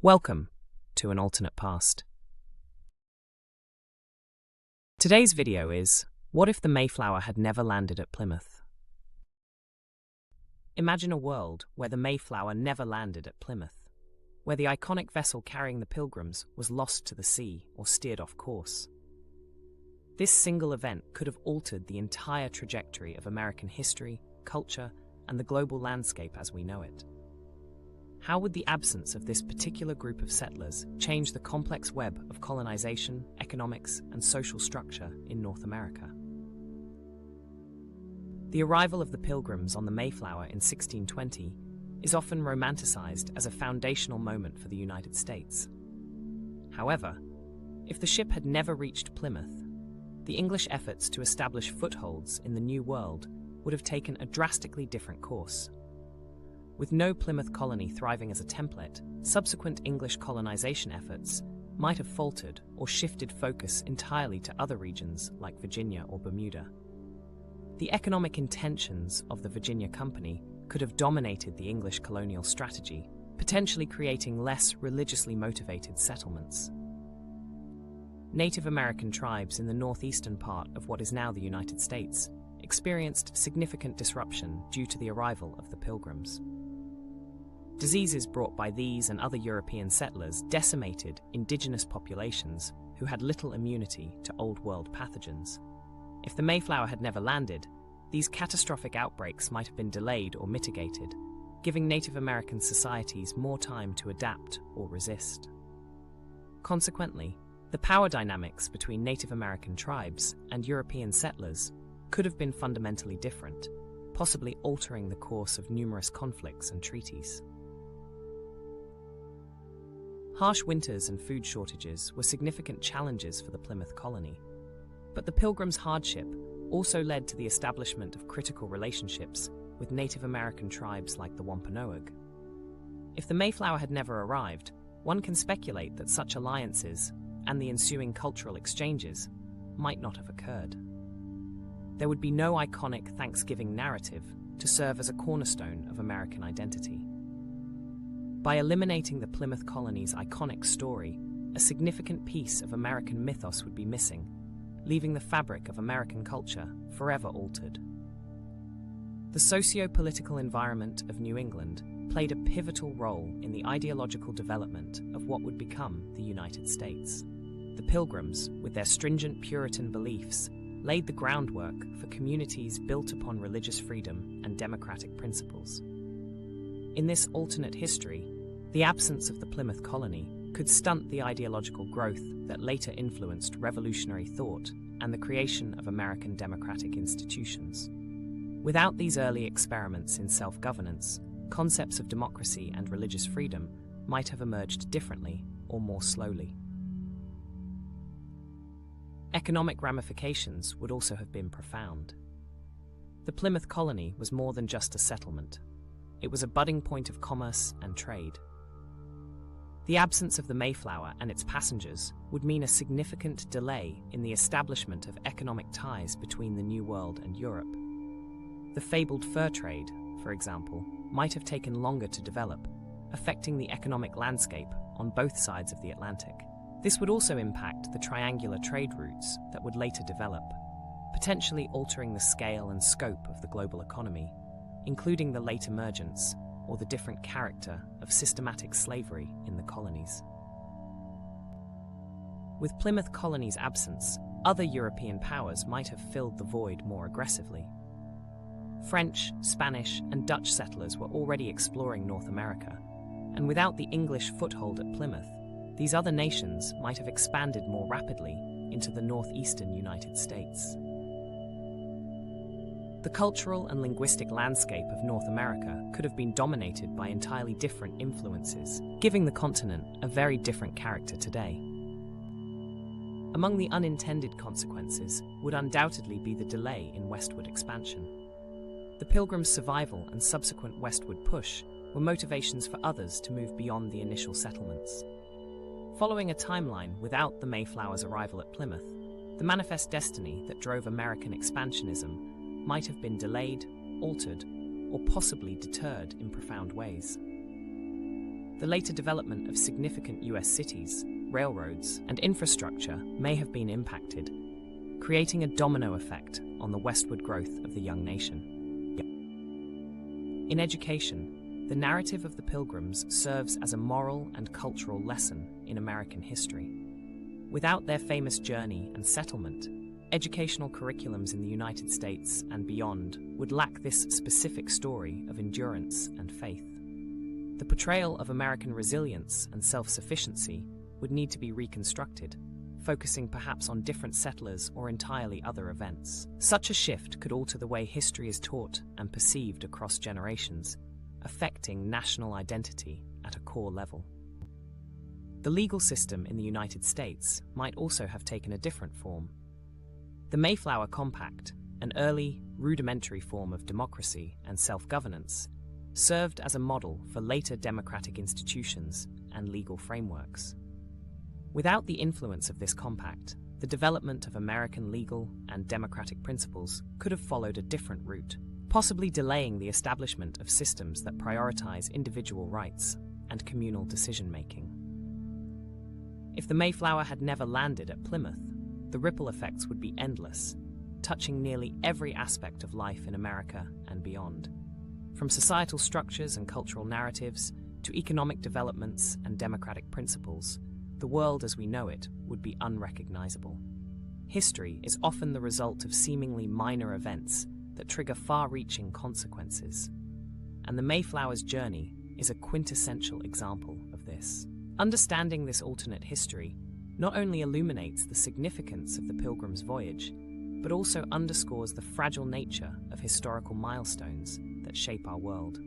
Welcome to an alternate past. Today's video is, what if the Mayflower had never landed at Plymouth? Imagine a world where the Mayflower never landed at Plymouth, where the iconic vessel carrying the Pilgrims was lost to the sea or steered off course. This single event could have altered the entire trajectory of American history, culture, and the global landscape as we know it. How would the absence of this particular group of settlers change the complex web of colonization, economics, and social structure in North America? The arrival of the Pilgrims on the Mayflower in 1620 is often romanticized as a foundational moment for the United States. However, if the ship had never reached Plymouth, the English efforts to establish footholds in the New World would have taken a drastically different course. With no Plymouth colony thriving as a template, subsequent English colonization efforts might have faltered or shifted focus entirely to other regions like Virginia or Bermuda. The economic intentions of the Virginia Company could have dominated the English colonial strategy, potentially creating less religiously motivated settlements. Native American tribes in the northeastern part of what is now the United States experienced significant disruption due to the arrival of the Pilgrims. Diseases brought by these and other European settlers decimated indigenous populations who had little immunity to Old World pathogens. If the Mayflower had never landed, these catastrophic outbreaks might have been delayed or mitigated, giving Native American societies more time to adapt or resist. Consequently, the power dynamics between Native American tribes and European settlers could have been fundamentally different, possibly altering the course of numerous conflicts and treaties. Harsh winters and food shortages were significant challenges for the Plymouth colony, but the Pilgrims' hardship also led to the establishment of critical relationships with Native American tribes like the Wampanoag. If the Mayflower had never arrived, one can speculate that such alliances and the ensuing cultural exchanges might not have occurred. There would be no iconic Thanksgiving narrative to serve as a cornerstone of American identity. By eliminating the Plymouth colony's iconic story, a significant piece of American mythos would be missing, leaving the fabric of American culture forever altered. The socio-political environment of New England played a pivotal role in the ideological development of what would become the United States. The Pilgrims, with their stringent Puritan beliefs, laid the groundwork for communities built upon religious freedom and democratic principles. In this alternate history, the absence of the Plymouth colony could stunt the ideological growth that later influenced revolutionary thought and the creation of American democratic institutions. Without these early experiments in self-governance, concepts of democracy and religious freedom might have emerged differently or more slowly. Economic ramifications would also have been profound. The Plymouth colony was more than just a settlement. It was a budding point of commerce and trade. The absence of the Mayflower and its passengers would mean a significant delay in the establishment of economic ties between the New World and Europe. The fabled fur trade, for example, might have taken longer to develop, affecting the economic landscape on both sides of the Atlantic. This would also impact the triangular trade routes that would later develop, potentially altering the scale and scope of the global economy, including the late emergence or the different character of systematic slavery in the colonies. With Plymouth colony's absence, other European powers might have filled the void more aggressively. French, Spanish, and Dutch settlers were already exploring North America, and without the English foothold at Plymouth, these other nations might have expanded more rapidly into the northeastern United States. The cultural and linguistic landscape of North America could have been dominated by entirely different influences, giving the continent a very different character today. Among the unintended consequences would undoubtedly be the delay in westward expansion. The Pilgrims' survival and subsequent westward push were motivations for others to move beyond the initial settlements. Following a timeline without the Mayflower's arrival at Plymouth, the manifest destiny that drove American expansionism might have been delayed, altered, or possibly deterred in profound ways. The later development of significant US cities, railroads, and infrastructure may have been impacted, creating a domino effect on the westward growth of the young nation. In education, the narrative of the Pilgrims serves as a moral and cultural lesson in American history. Without their famous journey and settlement, educational curriculums in the United States and beyond would lack this specific story of endurance and faith. The portrayal of American resilience and self-sufficiency would need to be reconstructed, focusing perhaps on different settlers or entirely other events. Such a shift could alter the way history is taught and perceived across generations, affecting national identity at a core level. The legal system in the United States might also have taken a different form. The Mayflower Compact, an early, rudimentary form of democracy and self-governance, served as a model for later democratic institutions and legal frameworks. Without the influence of this compact, the development of American legal and democratic principles could have followed a different route, possibly delaying the establishment of systems that prioritize individual rights and communal decision-making. If the Mayflower had never landed at Plymouth, the ripple effects would be endless, touching nearly every aspect of life in America and beyond. From societal structures and cultural narratives to economic developments and democratic principles, the world as we know it would be unrecognizable. History is often the result of seemingly minor events that trigger far-reaching consequences, and the Mayflower's journey is a quintessential example of this. Understanding this alternate history not only illuminates the significance of the Pilgrim's voyage, but also underscores the fragile nature of historical milestones that shape our world.